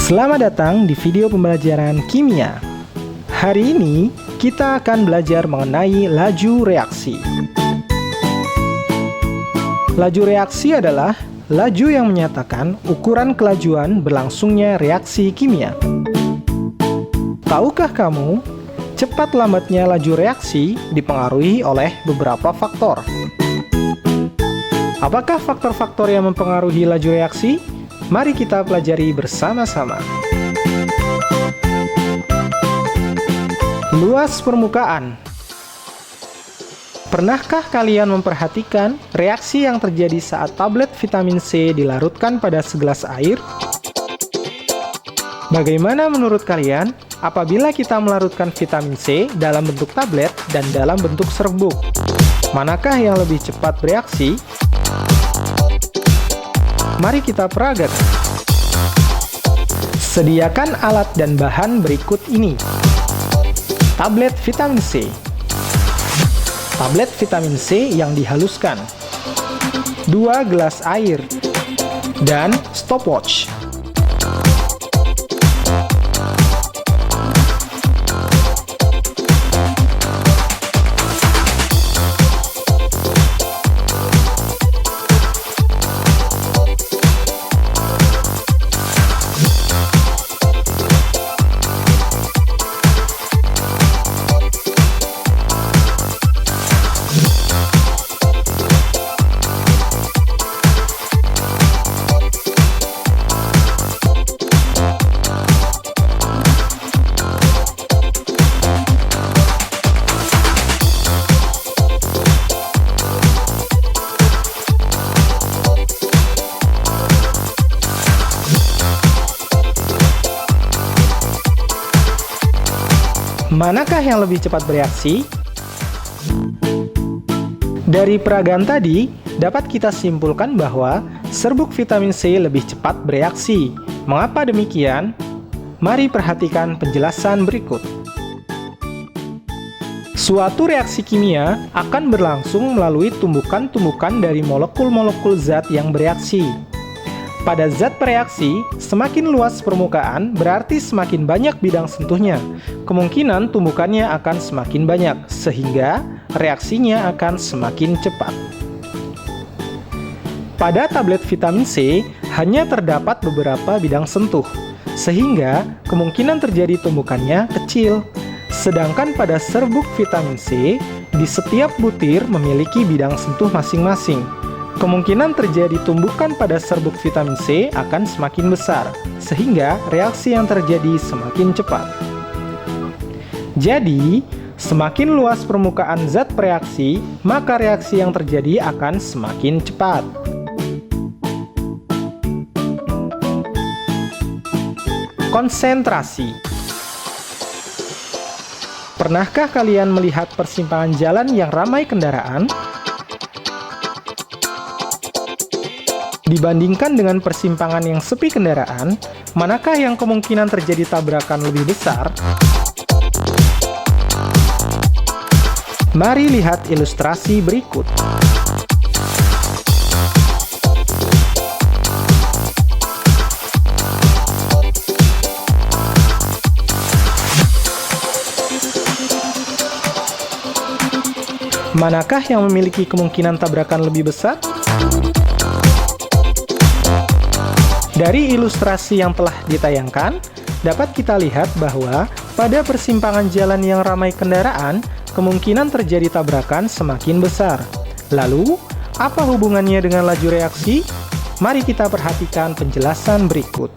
Selamat datang di video pembelajaran kimia. Hari ini kita akan belajar mengenai laju reaksi. Laju reaksi adalah laju yang menyatakan ukuran kelajuan berlangsungnya reaksi kimia. Tahukah kamu, cepat lambatnya laju reaksi dipengaruhi oleh beberapa faktor. Apakah faktor-faktor yang mempengaruhi laju reaksi? Mari kita pelajari bersama-sama. Luas permukaan. Pernahkah kalian memperhatikan reaksi yang terjadi saat tablet vitamin C dilarutkan pada segelas air? Bagaimana menurut kalian apabila kita melarutkan vitamin C dalam bentuk tablet dan dalam bentuk serbuk? Manakah yang lebih cepat bereaksi? Mari kita peragakan. Sediakan alat dan bahan berikut ini. Tablet vitamin C. Tablet vitamin C yang dihaluskan. 2 gelas air. Dan stopwatch. Manakah yang lebih cepat bereaksi? Dari peragaan tadi, dapat kita simpulkan bahwa serbuk vitamin C lebih cepat bereaksi. Mengapa demikian? Mari perhatikan penjelasan berikut. Suatu reaksi kimia akan berlangsung melalui tumbukan-tumbukan dari molekul-molekul zat yang bereaksi. Pada zat bereaksi, semakin luas permukaan berarti semakin banyak bidang sentuhnya. Kemungkinan tumbukannya akan semakin banyak, sehingga reaksinya akan semakin cepat. Pada tablet vitamin C, hanya terdapat beberapa bidang sentuh, sehingga kemungkinan terjadi tumbukannya kecil. Sedangkan pada serbuk vitamin C, di setiap butir memiliki bidang sentuh masing-masing. Kemungkinan terjadi tumbukan pada serbuk vitamin C akan semakin besar, sehingga reaksi yang terjadi semakin cepat. Jadi, semakin luas permukaan zat bereaksi, maka reaksi yang terjadi akan semakin cepat. Konsentrasi. Pernahkah kalian melihat persimpangan jalan yang ramai kendaraan? Dibandingkan dengan persimpangan yang sepi kendaraan, manakah yang kemungkinan terjadi tabrakan lebih besar? Mari lihat ilustrasi berikut. Manakah yang memiliki kemungkinan tabrakan lebih besar? Dari ilustrasi yang telah ditayangkan, dapat kita lihat bahwa pada persimpangan jalan yang ramai kendaraan, kemungkinan terjadi tabrakan semakin besar. Lalu, apa hubungannya dengan laju reaksi? Mari kita perhatikan penjelasan berikut.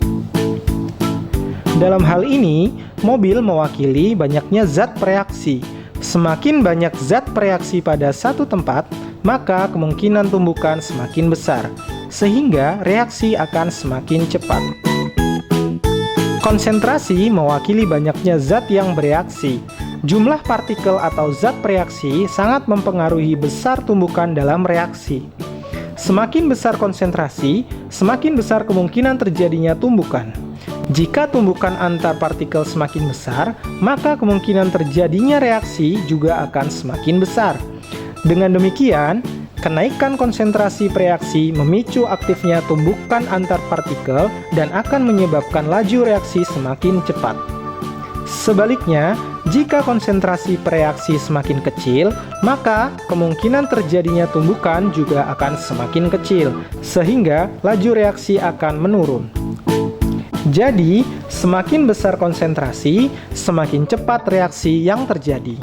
Dalam hal ini, mobil mewakili banyaknya zat bereaksi. Semakin banyak zat bereaksi pada satu tempat, maka kemungkinan tumbukan semakin besar, sehingga reaksi akan semakin cepat. Konsentrasi mewakili banyaknya zat yang bereaksi. Jumlah partikel atau zat bereaksi sangat mempengaruhi besar tumbukan dalam reaksi. Semakin besar konsentrasi, semakin besar kemungkinan terjadinya tumbukan. Jika tumbukan antar partikel semakin besar, maka kemungkinan terjadinya reaksi juga akan semakin besar. Dengan demikian, kenaikan konsentrasi reaksi memicu aktifnya tumbukan antar partikel dan akan menyebabkan laju reaksi semakin cepat. Sebaliknya, jika konsentrasi reaksi semakin kecil, maka kemungkinan terjadinya tumbukan juga akan semakin kecil, sehingga laju reaksi akan menurun. Jadi, semakin besar konsentrasi, semakin cepat reaksi yang terjadi.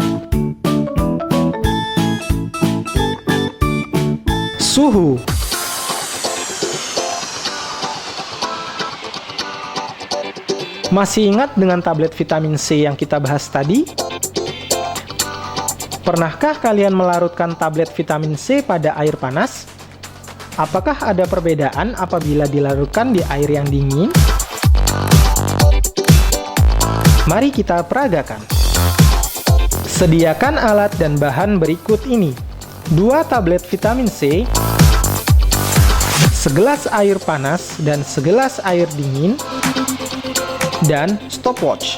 Suhu. Masih ingat dengan tablet vitamin C yang kita bahas tadi? Pernahkah kalian melarutkan tablet vitamin C pada air panas? Apakah ada perbedaan apabila dilarutkan di air yang dingin? Mari kita peragakan. Sediakan alat dan bahan berikut ini: 2 tablet vitamin C, segelas air panas dan segelas air dingin, dan stopwatch.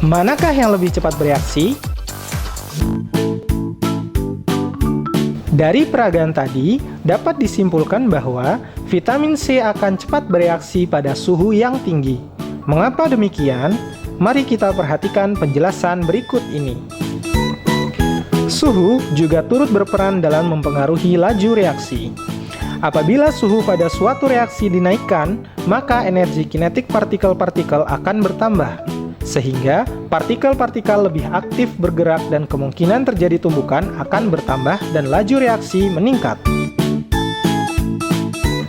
Manakah yang lebih cepat bereaksi? Dari peragaan tadi, dapat disimpulkan bahwa vitamin C akan cepat bereaksi pada suhu yang tinggi. Mengapa demikian? Mari kita perhatikan penjelasan berikut ini. Suhu juga turut berperan dalam mempengaruhi laju reaksi. Apabila suhu pada suatu reaksi dinaikkan, maka energi kinetik partikel-partikel akan bertambah, sehingga partikel-partikel lebih aktif bergerak dan kemungkinan terjadi tumbukan akan bertambah dan laju reaksi meningkat.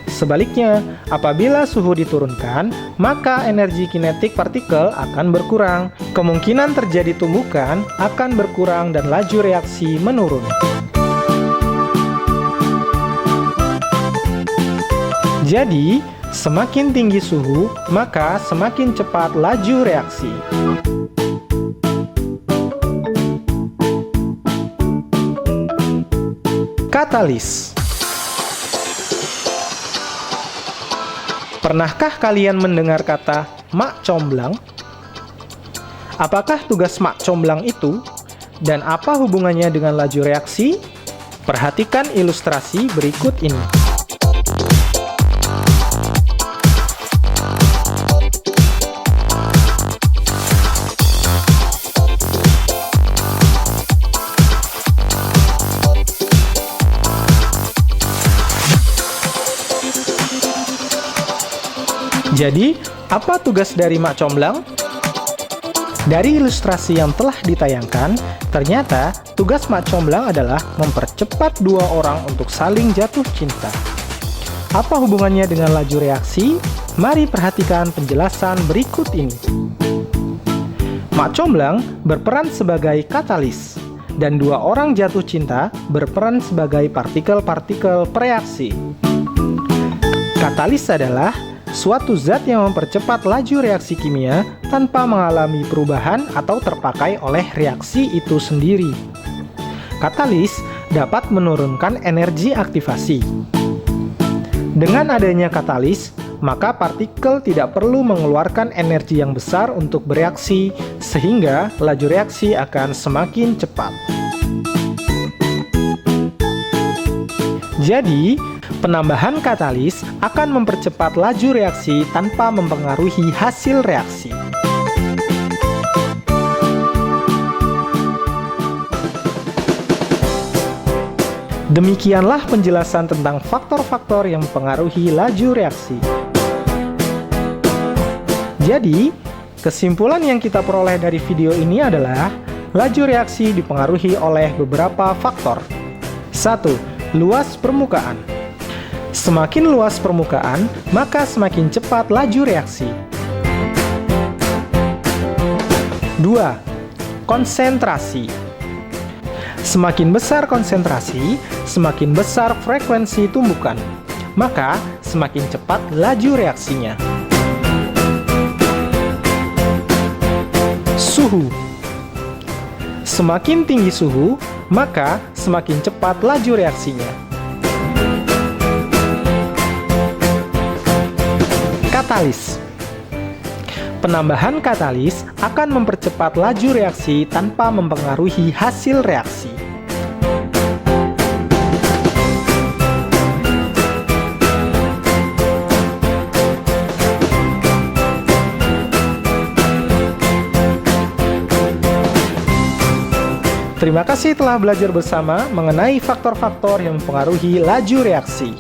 Sebaliknya, apabila suhu diturunkan, maka energi kinetik partikel akan berkurang, kemungkinan terjadi tumbukan akan berkurang dan laju reaksi menurun. Jadi, semakin tinggi suhu, maka semakin cepat laju reaksi. Katalis. Pernahkah kalian mendengar kata mak comblang? Apakah tugas mak comblang itu? Dan apa hubungannya dengan laju reaksi? Perhatikan ilustrasi berikut ini. Jadi, apa tugas dari mak comblang? Dari ilustrasi yang telah ditayangkan, ternyata tugas mak comblang adalah mempercepat 2 orang untuk saling jatuh cinta. Apa hubungannya dengan laju reaksi? Mari perhatikan penjelasan berikut ini. Mak comblang berperan sebagai katalis, dan 2 orang jatuh cinta berperan sebagai partikel-partikel bereaksi. Katalis adalah suatu zat yang mempercepat laju reaksi kimia tanpa mengalami perubahan atau terpakai oleh reaksi itu sendiri. Katalis dapat menurunkan energi aktivasi. Dengan adanya katalis, maka partikel tidak perlu mengeluarkan energi yang besar untuk bereaksi, sehingga laju reaksi akan semakin cepat. Jadi, penambahan katalis akan mempercepat laju reaksi tanpa mempengaruhi hasil reaksi. Demikianlah penjelasan tentang faktor-faktor yang mempengaruhi laju reaksi. Jadi, kesimpulan yang kita peroleh dari video ini adalah Laju reaksi dipengaruhi oleh beberapa faktor. 1. Luas permukaan. Semakin luas permukaan, maka semakin cepat laju reaksi. 2. Konsentrasi. Semakin besar konsentrasi, semakin besar frekuensi tumbukan, maka semakin cepat laju reaksinya. Suhu. Semakin tinggi suhu, maka semakin cepat laju reaksinya. Katalis. Penambahan katalis akan mempercepat laju reaksi tanpa mempengaruhi hasil reaksi. Terima kasih telah belajar bersama mengenai faktor-faktor yang mempengaruhi laju reaksi.